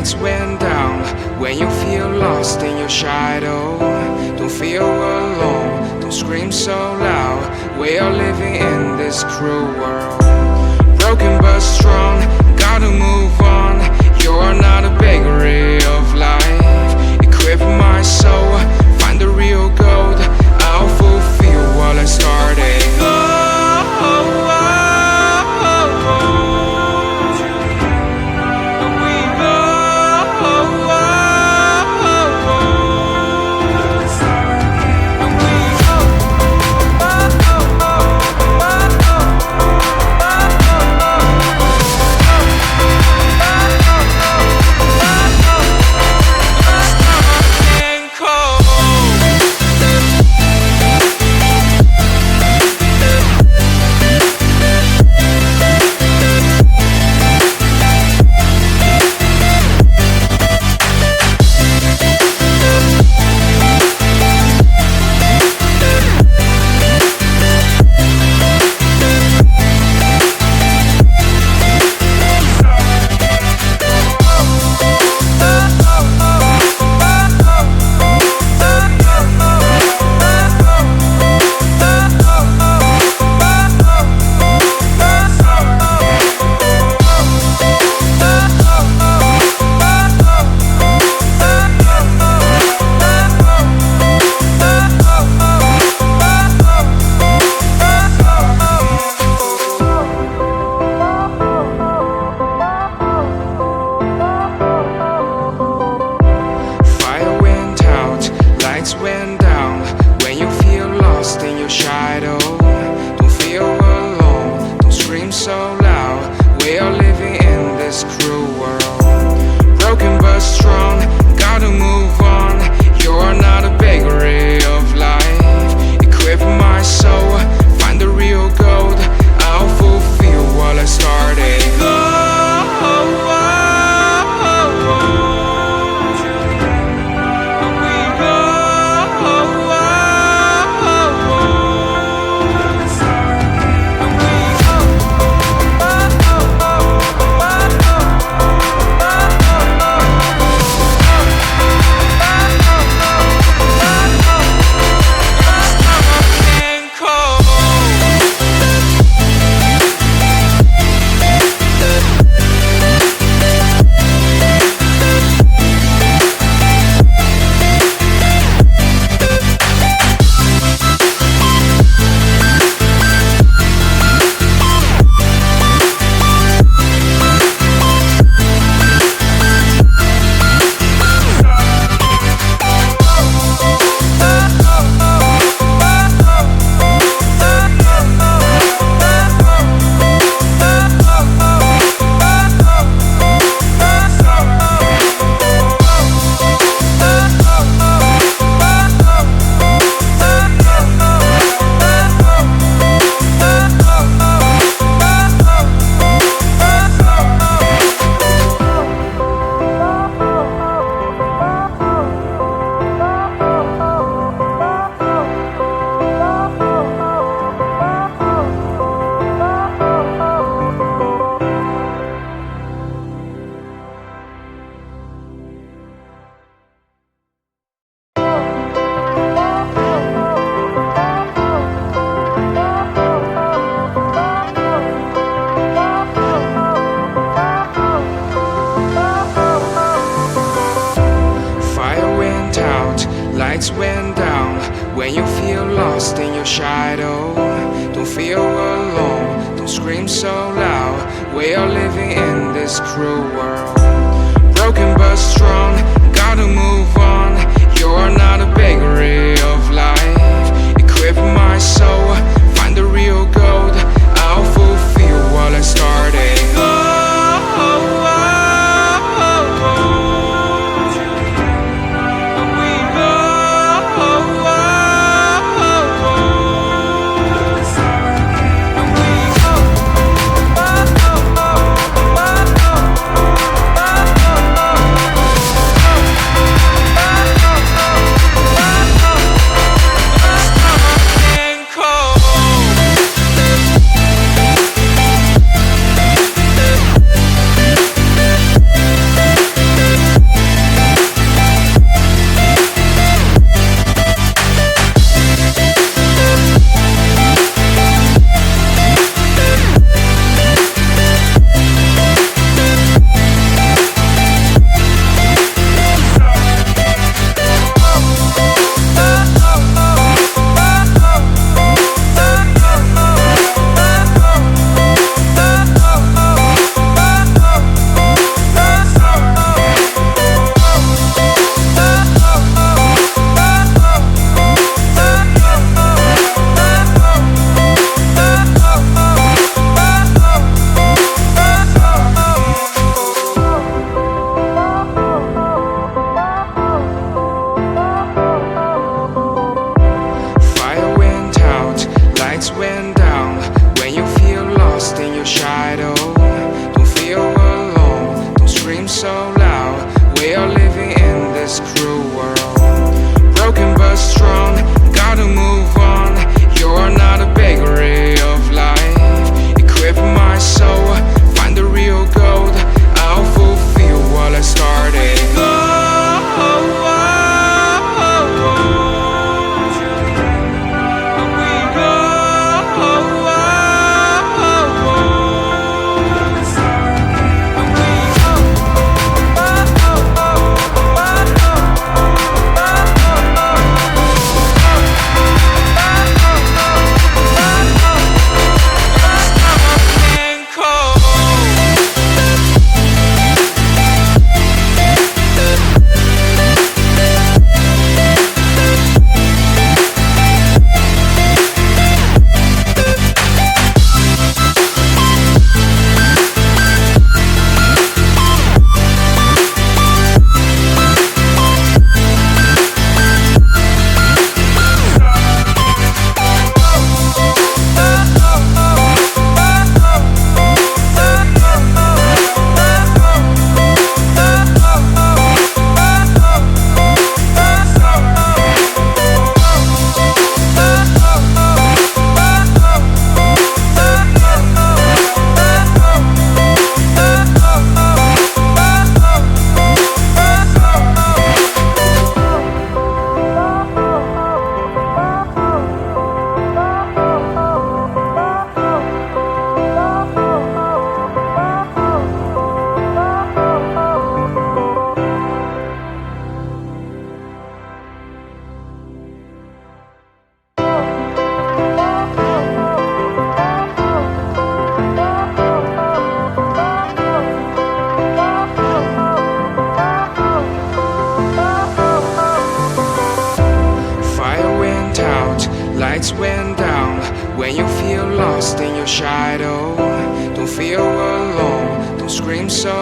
lights went down. When you feel lost in your shadow, don't feel alone, don't scream so loud. We are living in this cruel world, broken but strong, gotta move on. You're not a bakery of life. Equip my soul, find the real gold. I'll fulfill what I started. Went down. When you feel lost in your shadow, don't feel alone, don't scream so loud. We are living in this cruel world, broken but strong, gotta move on. You're not a bakery of life. Equip my soul, find the real gold. I'll fulfill what I started. Lights went down. When you feel lost in your shadow, don't feel alone, don't scream so loud. We are living in this cruel world, broken but strong, gotta move on. You're not a bakery of life. Equip my soul, find the real gold. I'll fulfill what I started. Cold. lights went down. When you feel lost in your shadow, don't feel alone, don't scream so